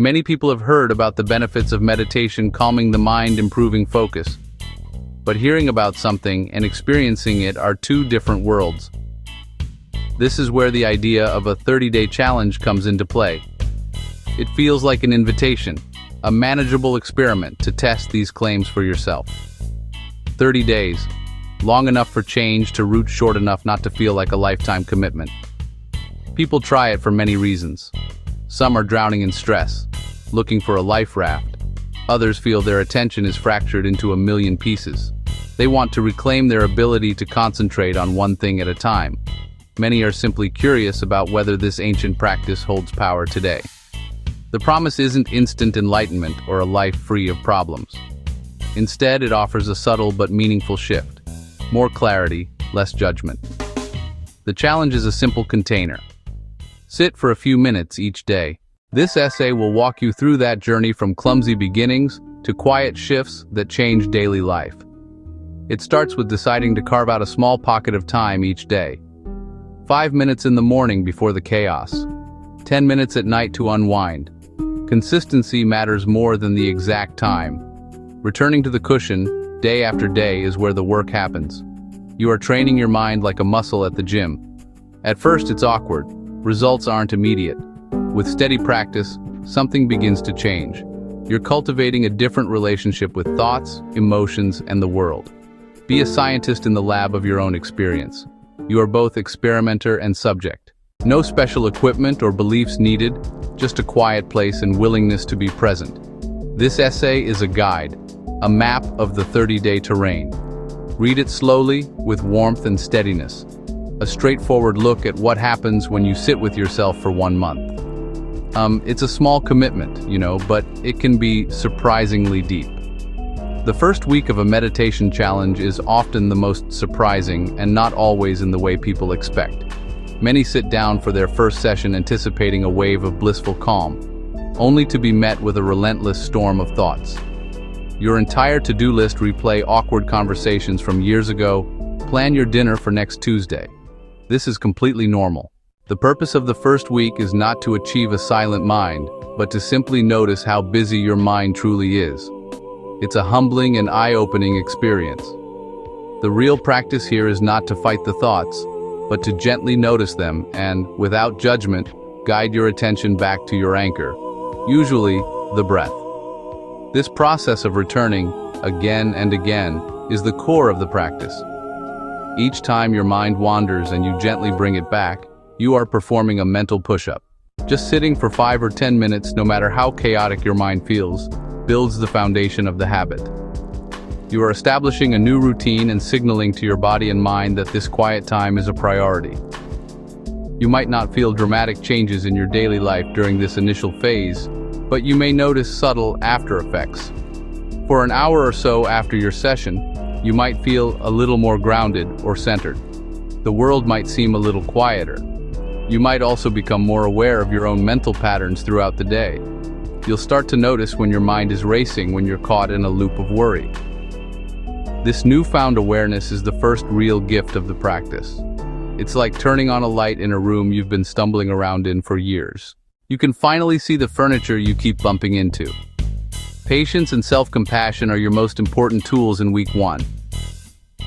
Many people have heard about the benefits of meditation calming the mind, improving focus. But hearing about something and experiencing it are two different worlds. This is where the idea of a 30-day challenge comes into play. It feels like an invitation, a manageable experiment to test these claims for yourself. 30 days, long enough for change to root, short enough not to feel like a lifetime commitment. People try it for many reasons. Some are drowning in stress, looking for a life raft. Others feel their attention is fractured into a million pieces. They want to reclaim their ability to concentrate on one thing at a time. Many are simply curious about whether this ancient practice holds power today. The promise isn't instant enlightenment or a life free of problems. Instead, it offers a subtle but meaningful shift. More clarity, less judgment. The challenge is a simple container. Sit for a few minutes each day. This essay will walk you through that journey from clumsy beginnings to quiet shifts that change daily life. It starts with deciding to carve out a small pocket of time each day. 5 minutes in the morning before the chaos. 10 minutes at night to unwind. Consistency matters more than the exact time. Returning to the cushion, day after day, is where the work happens. You are training your mind like a muscle at the gym. At first it's awkward. Results aren't immediate. With steady practice, something begins to change. You're cultivating a different relationship with thoughts, emotions, and the world. Be a scientist in the lab of your own experience. You are both experimenter and subject. No special equipment or beliefs needed, just a quiet place and willingness to be present. This essay is a guide, a map of the 30-day terrain. Read it slowly, with warmth and steadiness. A straightforward look at what happens when you sit with yourself for 1 month. It's a small commitment, but it can be surprisingly deep. The first week of a meditation challenge is often the most surprising and not always in the way people expect. Many sit down for their first session anticipating a wave of blissful calm, only to be met with a relentless storm of thoughts. Your entire to-do list replay awkward conversations from years ago. Plan your dinner for next Tuesday. This is completely normal. The purpose of the first week is not to achieve a silent mind, but to simply notice how busy your mind truly is. It's a humbling and eye-opening experience. The real practice here is not to fight the thoughts, but to gently notice them and, without judgment, guide your attention back to your anchor, usually the breath. This process of returning, again and again, is the core of the practice. Each time your mind wanders and you gently bring it back, you are performing a mental push-up. Just sitting for 5 or 10 minutes, no matter how chaotic your mind feels, builds the foundation of the habit. You are establishing a new routine and signaling to your body and mind that this quiet time is a priority. You might not feel dramatic changes in your daily life during this initial phase, but you may notice subtle after effects. For an hour or so after your session, you might feel a little more grounded or centered. The world might seem a little quieter. You might also become more aware of your own mental patterns throughout the day. You'll start to notice when your mind is racing, when you're caught in a loop of worry. This newfound awareness is the first real gift of the practice. It's like turning on a light in a room you've been stumbling around in for years. You can finally see the furniture you keep bumping into. Patience and self-compassion are your most important tools in week 1.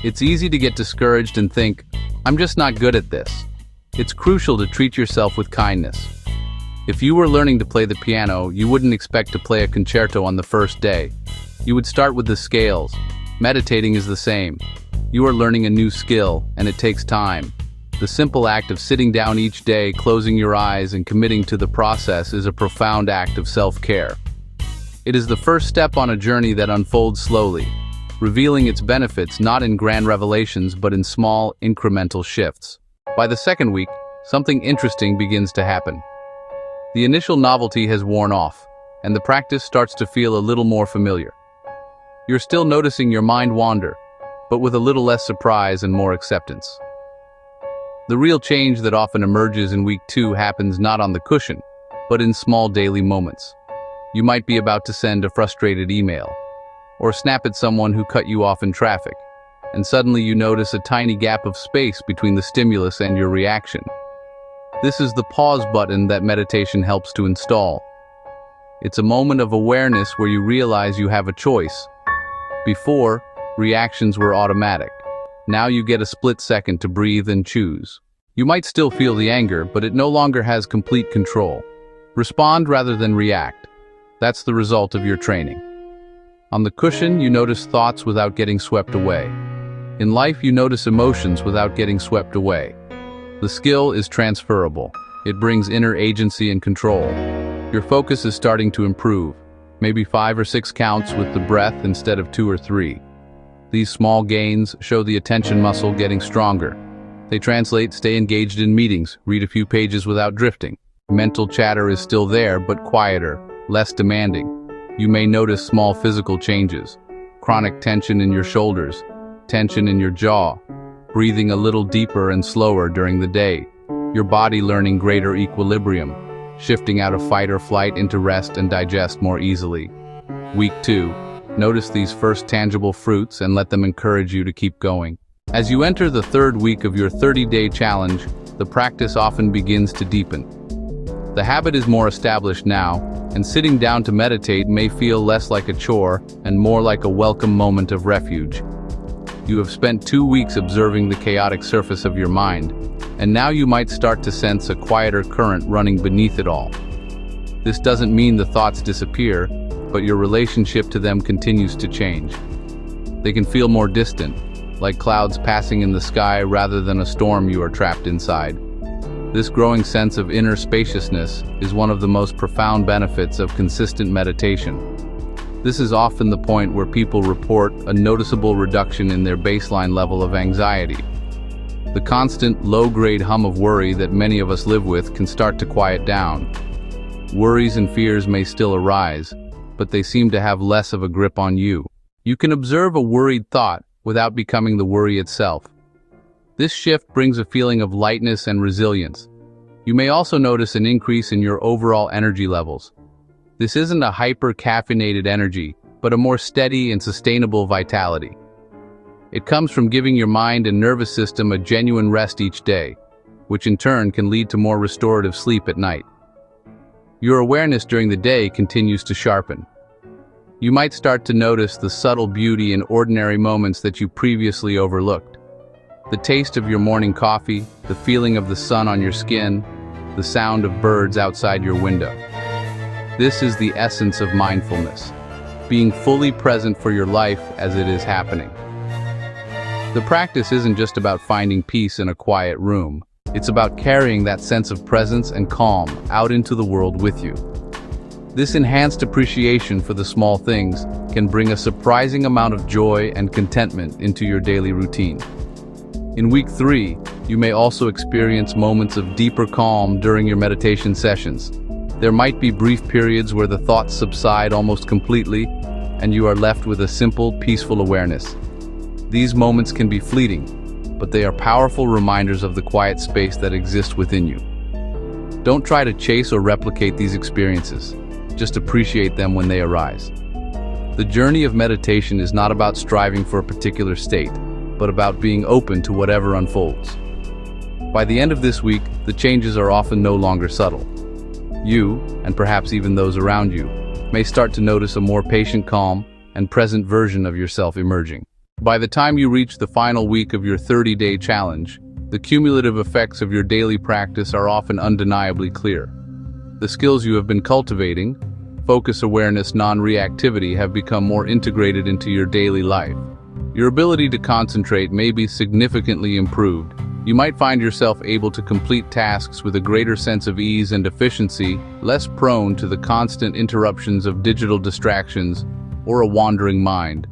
It's easy to get discouraged and think, I'm just not good at this. It's crucial to treat yourself with kindness. If you were learning to play the piano, you wouldn't expect to play a concerto on the first day. You would start with the scales. Meditating is the same. You are learning a new skill, and it takes time. The simple act of sitting down each day, closing your eyes, and committing to the process is a profound act of self-care. It is the first step on a journey that unfolds slowly, revealing its benefits not in grand revelations but in small, incremental shifts. By the second week, something interesting begins to happen. The initial novelty has worn off, and the practice starts to feel a little more familiar. You're still noticing your mind wander, but with a little less surprise and more acceptance. The real change that often emerges in week 2 happens not on the cushion, but in small daily moments. You might be about to send a frustrated email, or snap at someone who cut you off in traffic, and suddenly you notice a tiny gap of space between the stimulus and your reaction. This is the pause button that meditation helps to install. It's a moment of awareness where you realize you have a choice. Before, reactions were automatic. Now you get a split second to breathe and choose. You might still feel the anger, but it no longer has complete control. Respond rather than react. That's the result of your training. On the cushion, you notice thoughts without getting swept away. In life, you notice emotions without getting swept away. The skill is transferable. It brings inner agency and control. Your focus is starting to improve, maybe 5 or 6 counts with the breath instead of 2 or 3. These small gains show the attention muscle getting stronger. They translate: stay engaged in meetings, read a few pages without drifting. Mental chatter is still there, but quieter, less demanding. You may notice small physical changes: chronic tension in your shoulders, tension in your jaw, breathing a little deeper and slower during the day, your body learning greater equilibrium, shifting out of fight or flight into rest and digest more easily. Week 2. Notice these first tangible fruits and let them encourage you to keep going. As you enter the 3rd week of your 30-day challenge, the practice often begins to deepen. The habit is more established now, and sitting down to meditate may feel less like a chore and more like a welcome moment of refuge. You have spent 2 weeks observing the chaotic surface of your mind, and now you might start to sense a quieter current running beneath it all. This doesn't mean the thoughts disappear, but your relationship to them continues to change. They can feel more distant, like clouds passing in the sky rather than a storm you are trapped inside. This growing sense of inner spaciousness is one of the most profound benefits of consistent meditation. This is often the point where people report a noticeable reduction in their baseline level of anxiety. The constant, low-grade hum of worry that many of us live with can start to quiet down. Worries and fears may still arise, but they seem to have less of a grip on you. You can observe a worried thought without becoming the worry itself. This shift brings a feeling of lightness and resilience. You may also notice an increase in your overall energy levels. This isn't a hyper-caffeinated energy, but a more steady and sustainable vitality. It comes from giving your mind and nervous system a genuine rest each day, which in turn can lead to more restorative sleep at night. Your awareness during the day continues to sharpen. You might start to notice the subtle beauty in ordinary moments that you previously overlooked. The taste of your morning coffee, the feeling of the sun on your skin, the sound of birds outside your window. This is the essence of mindfulness, being fully present for your life as it is happening. The practice isn't just about finding peace in a quiet room. It's about carrying that sense of presence and calm out into the world with you. This enhanced appreciation for the small things can bring a surprising amount of joy and contentment into your daily routine. In week 3, you may also experience moments of deeper calm during your meditation sessions. There might be brief periods where the thoughts subside almost completely, and you are left with a simple, peaceful awareness. These moments can be fleeting, but they are powerful reminders of the quiet space that exists within you. Don't try to chase or replicate these experiences. Just appreciate them when they arise. The journey of meditation is not about striving for a particular state, but about being open to whatever unfolds. By the end of this week, the changes are often no longer subtle. You, and perhaps even those around you, may start to notice a more patient, calm, and present version of yourself emerging. By the time you reach the final week of your 30-day challenge, the cumulative effects of your daily practice are often undeniably clear. The skills you have been cultivating, focus, awareness, non-reactivity, have become more integrated into your daily life. Your ability to concentrate may be significantly improved. You might find yourself able to complete tasks with a greater sense of ease and efficiency, less prone to the constant interruptions of digital distractions or a wandering mind.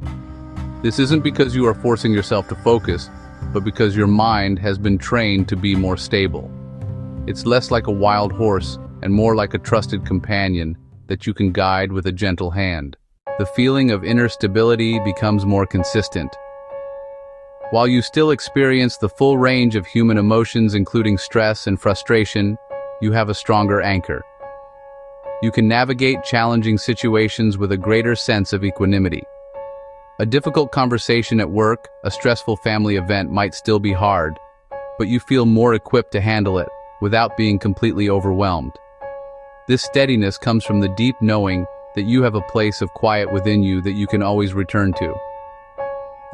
This isn't because you are forcing yourself to focus, but because your mind has been trained to be more stable. It's less like a wild horse and more like a trusted companion that you can guide with a gentle hand. The feeling of inner stability becomes more consistent. While you still experience the full range of human emotions, including stress and frustration, you have a stronger anchor. You can navigate challenging situations with a greater sense of equanimity. A difficult conversation at work, a stressful family event might still be hard, but you feel more equipped to handle it without being completely overwhelmed. This steadiness comes from the deep knowing that you have a place of quiet within you that you can always return to.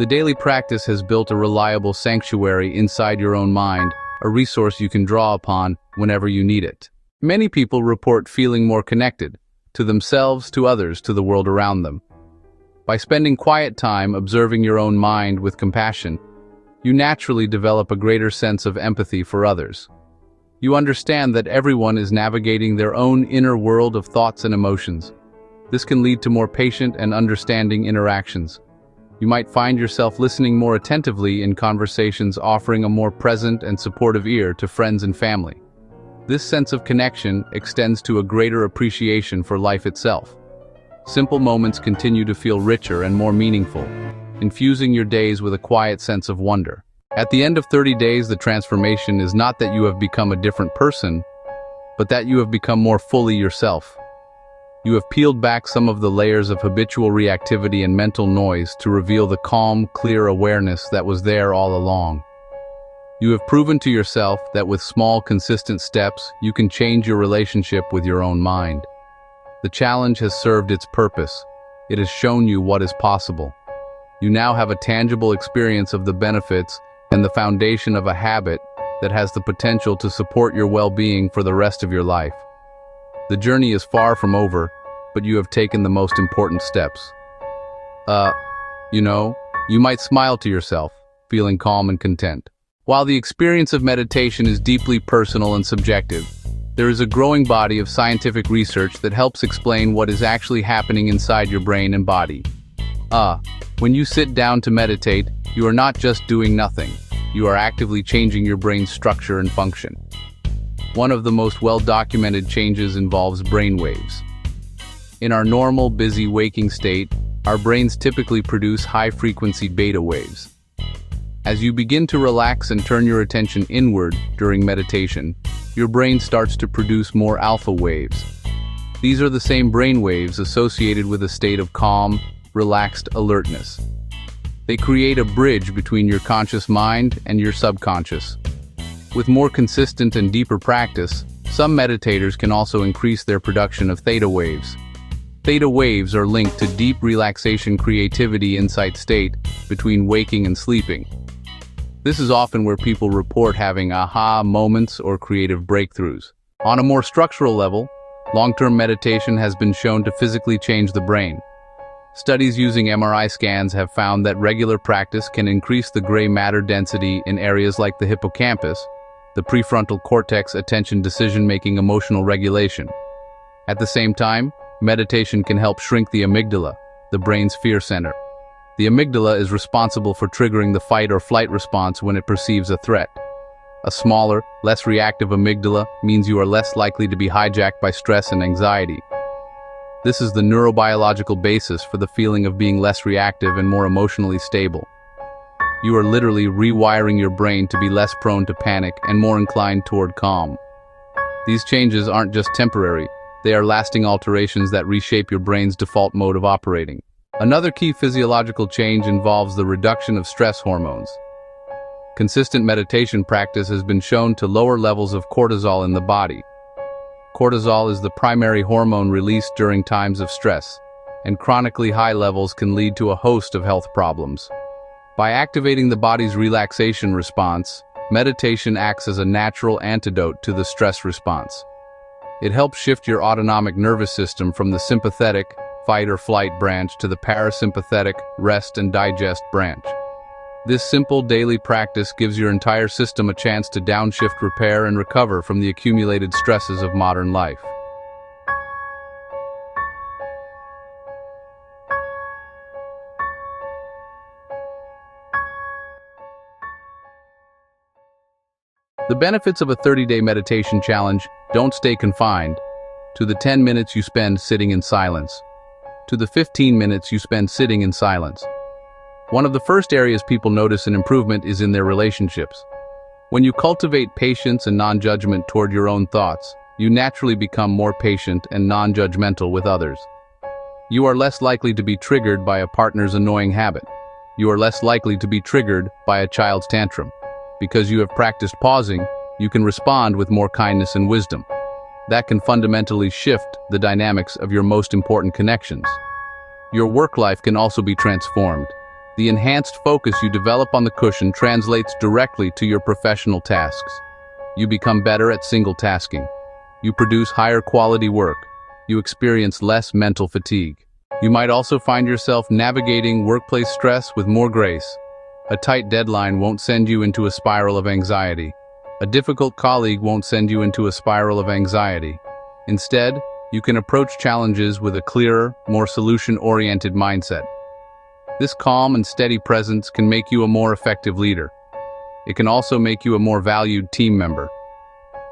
The daily practice has built a reliable sanctuary inside your own mind, a resource you can draw upon whenever you need it. Many people report feeling more connected to themselves, to others, to the world around them. By spending quiet time observing your own mind with compassion, you naturally develop a greater sense of empathy for others. You understand that everyone is navigating their own inner world of thoughts and emotions. This can lead to more patient and understanding interactions. You might find yourself listening more attentively in conversations, offering a more present and supportive ear to friends and family. This sense of connection extends to a greater appreciation for life itself. Simple moments continue to feel richer and more meaningful, infusing your days with a quiet sense of wonder. At the end of 30 days, the transformation is not that you have become a different person, but that you have become more fully yourself. You have peeled back some of the layers of habitual reactivity and mental noise to reveal the calm, clear awareness that was there all along. You have proven to yourself that with small, consistent steps, you can change your relationship with your own mind. The challenge has served its purpose. It has shown you what is possible. You now have a tangible experience of the benefits and the foundation of a habit that has the potential to support your well-being for the rest of your life. The journey is far from over, but you have taken the most important steps. You might smile to yourself, feeling calm and content. While the experience of meditation is deeply personal and subjective, there is a growing body of scientific research that helps explain what is actually happening inside your brain and body. When you sit down to meditate, you are not just doing nothing. You are actively changing your brain's structure and function. One of the most well-documented changes involves brain waves. In our normal, busy waking state, our brains typically produce high-frequency beta waves. As you begin to relax and turn your attention inward during meditation, your brain starts to produce more alpha waves. These are the same brain waves associated with a state of calm, relaxed alertness. They create a bridge between your conscious mind and your subconscious. With more consistent and deeper practice, some meditators can also increase their production of theta waves. Theta waves are linked to deep relaxation, creativity, insight state between waking and sleeping. This is often where people report having aha moments or creative breakthroughs. On a more structural level, long-term meditation has been shown to physically change the brain. Studies using MRI scans have found that regular practice can increase the gray matter density in areas like the hippocampus, the prefrontal cortex, attention, decision-making, emotional regulation. At the same time, meditation can help shrink the amygdala, the brain's fear center. The amygdala is responsible for triggering the fight or flight response when it perceives a threat. A smaller, less reactive amygdala means you are less likely to be hijacked by stress and anxiety. This is the neurobiological basis for the feeling of being less reactive and more emotionally stable. You are literally rewiring your brain to be less prone to panic and more inclined toward calm. These changes aren't just temporary, they are lasting alterations that reshape your brain's default mode of operating. Another key physiological change involves the reduction of stress hormones. Consistent meditation practice has been shown to lower levels of cortisol in the body. Cortisol is the primary hormone released during times of stress, and chronically high levels can lead to a host of health problems. By activating the body's relaxation response, meditation acts as a natural antidote to the stress response. It helps shift your autonomic nervous system from the sympathetic, fight or flight branch to the parasympathetic, rest and digest branch. This simple daily practice gives your entire system a chance to downshift, repair, and recover from the accumulated stresses of modern life. The benefits of a 30-day meditation challenge don't stay confined to the 10 minutes you spend sitting in silence, to the 15 minutes you spend sitting in silence. One of the first areas people notice an improvement is in their relationships. When you cultivate patience and non-judgment toward your own thoughts, you naturally become more patient and non-judgmental with others. You are less likely to be triggered by a partner's annoying habit. You are less likely to be triggered by a child's tantrum. Because you have practiced pausing, you can respond with more kindness and wisdom. That can fundamentally shift the dynamics of your most important connections. Your work life can also be transformed. The enhanced focus you develop on the cushion translates directly to your professional tasks. You become better at single tasking. You produce higher quality work. You experience less mental fatigue. You might also find yourself navigating workplace stress with more grace. A tight deadline won't send you into a spiral of anxiety. A difficult colleague won't send you into a spiral of anxiety. Instead, you can approach challenges with a clearer, more solution-oriented mindset. This calm and steady presence can make you a more effective leader. It can also make you a more valued team member.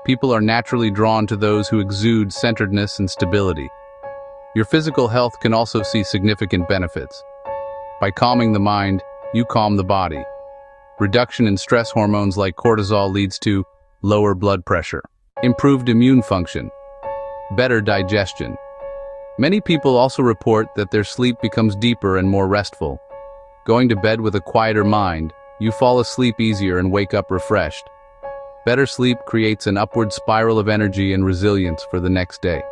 People are naturally drawn to those who exude centeredness and stability. Your physical health can also see significant benefits. By calming the mind, you calm the body. Reduction in stress hormones like cortisol leads to lower blood pressure, improved immune function, better digestion. Many people also report that their sleep becomes deeper and more restful. Going to bed with a quieter mind, you fall asleep easier and wake up refreshed. Better sleep creates an upward spiral of energy and resilience for the next day.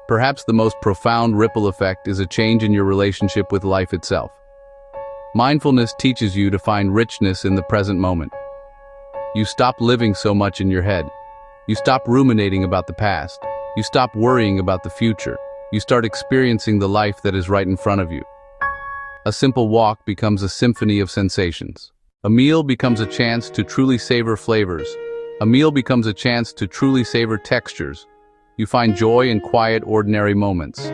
Perhaps the most profound ripple effect is a change in your relationship with life itself. Mindfulness teaches you to find richness in the present moment. You stop living so much in your head. You stop ruminating about the past. You stop worrying about the future. You start experiencing the life that is right in front of you. A simple walk becomes a symphony of sensations. A meal becomes a chance to truly savor flavors. A meal becomes a chance to truly savor textures. You find joy in quiet, ordinary moments.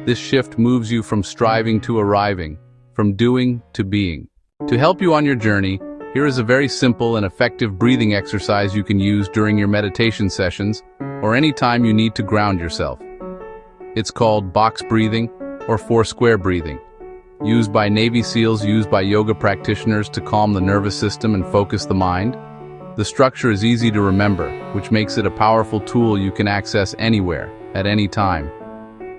This shift moves you from striving to arriving, from doing to being. To help you on your journey, here is a very simple and effective breathing exercise you can use during your meditation sessions or any time you need to ground yourself. It's called box breathing or four-square breathing. Used by Navy SEALs, used by yoga practitioners to calm the nervous system and focus the mind. The structure is easy to remember, which makes it a powerful tool you can access anywhere, at any time.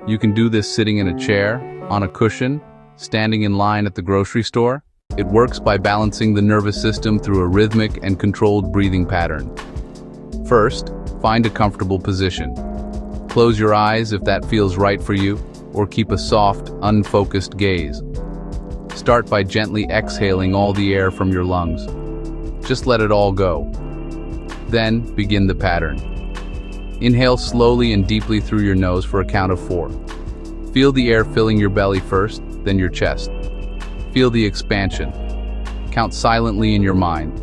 You can do this sitting in a chair, on a cushion, standing in line at the grocery store. It works by balancing the nervous system through a rhythmic and controlled breathing pattern. First, find a comfortable position. Close your eyes if that feels right for you, or keep a soft, unfocused gaze. Start by gently exhaling all the air from your lungs. Just let it all go. Then, begin the pattern. Inhale slowly and deeply through your nose for a count of 4. Feel the air filling your belly first, then your chest. Feel the expansion. Count silently in your mind.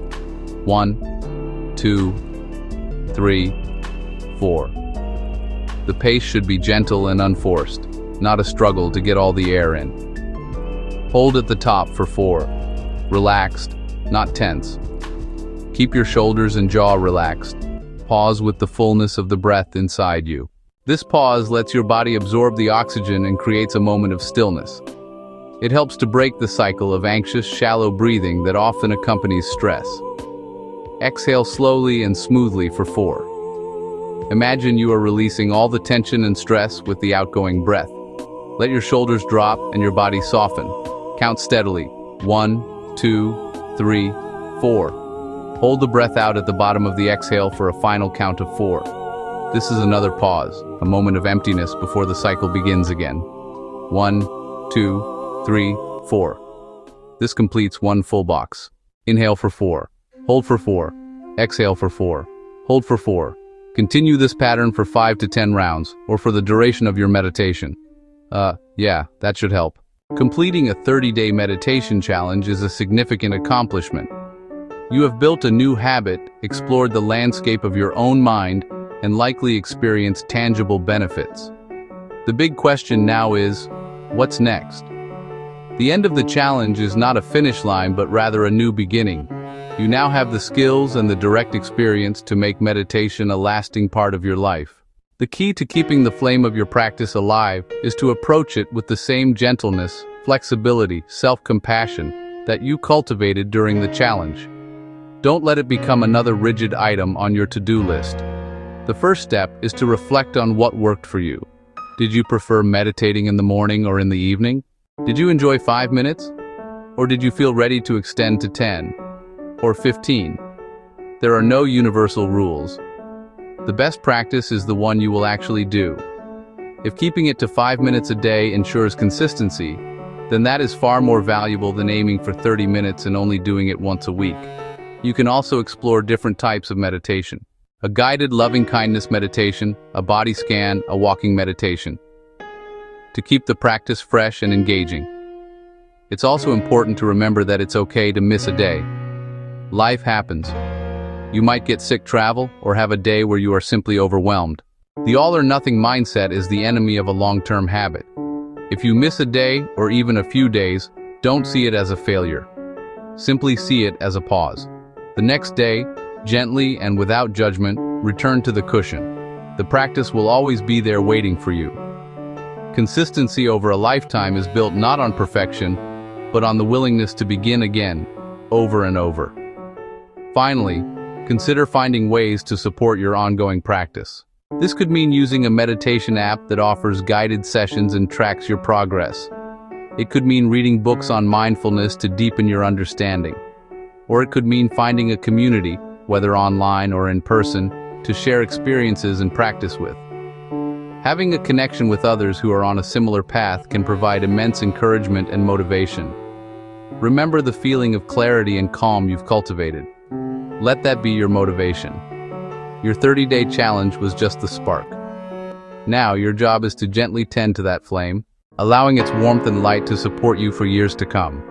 1, 2, 3, 4. The pace should be gentle and unforced, not a struggle to get all the air in. Hold at the top for 4. Relaxed, not tense. Keep your shoulders and jaw relaxed. Pause with the fullness of the breath inside you. This pause lets your body absorb the oxygen and creates a moment of stillness. It helps to break the cycle of anxious, shallow breathing that often accompanies stress. Exhale slowly and smoothly for 4. Imagine you are releasing all the tension and stress with the outgoing breath. Let your shoulders drop and your body soften. Count steadily. 1, 2, 3, 4. Hold the breath out at the bottom of the exhale for a final count of 4. This is another pause, a moment of emptiness before the cycle begins again. 1, 2, 3, 4. This completes one full box. Inhale for 4. Hold for 4. Exhale for 4. Hold for 4. Continue this pattern for 5 to 10 rounds, or for the duration of your meditation. Yeah, that should help. Completing a 30-day meditation challenge is a significant accomplishment. You have built a new habit, explored the landscape of your own mind, and likely experienced tangible benefits. The big question now is, what's next? The end of the challenge is not a finish line, but rather a new beginning. You now have the skills and the direct experience to make meditation a lasting part of your life. The key to keeping the flame of your practice alive is to approach it with the same gentleness, flexibility, self-compassion that you cultivated during the challenge. Don't let it become another rigid item on your to-do list. The first step is to reflect on what worked for you. Did you prefer meditating in the morning or in the evening? Did you enjoy 5 minutes? Or did you feel ready to extend to 10 or 15? There are no universal rules. The best practice is the one you will actually do. If keeping it to 5 minutes a day ensures consistency, then that is far more valuable than aiming for 30 minutes and only doing it once a week. You can also explore different types of meditation. A guided loving-kindness meditation, a body scan, a walking meditation. To keep the practice fresh and engaging. It's also important to remember that it's okay to miss a day. Life happens. You might get sick, travel, or have a day where you are simply overwhelmed. The all-or-nothing mindset is the enemy of a long-term habit. If you miss a day, or even a few days, don't see it as a failure. Simply see it as a pause. The next day, gently and without judgment, return to the cushion. The practice will always be there waiting for you. Consistency over a lifetime is built not on perfection, but on the willingness to begin again, over and over. Finally, consider finding ways to support your ongoing practice. This could mean using a meditation app that offers guided sessions and tracks your progress. It could mean reading books on mindfulness to deepen your understanding. Or it could mean finding a community, whether online or in person, to share experiences and practice with. Having a connection with others who are on a similar path can provide immense encouragement and motivation. Remember the feeling of clarity and calm you've cultivated. Let that be your motivation. Your 30-day challenge was just the spark. Now your job is to gently tend to that flame, allowing its warmth and light to support you for years to come.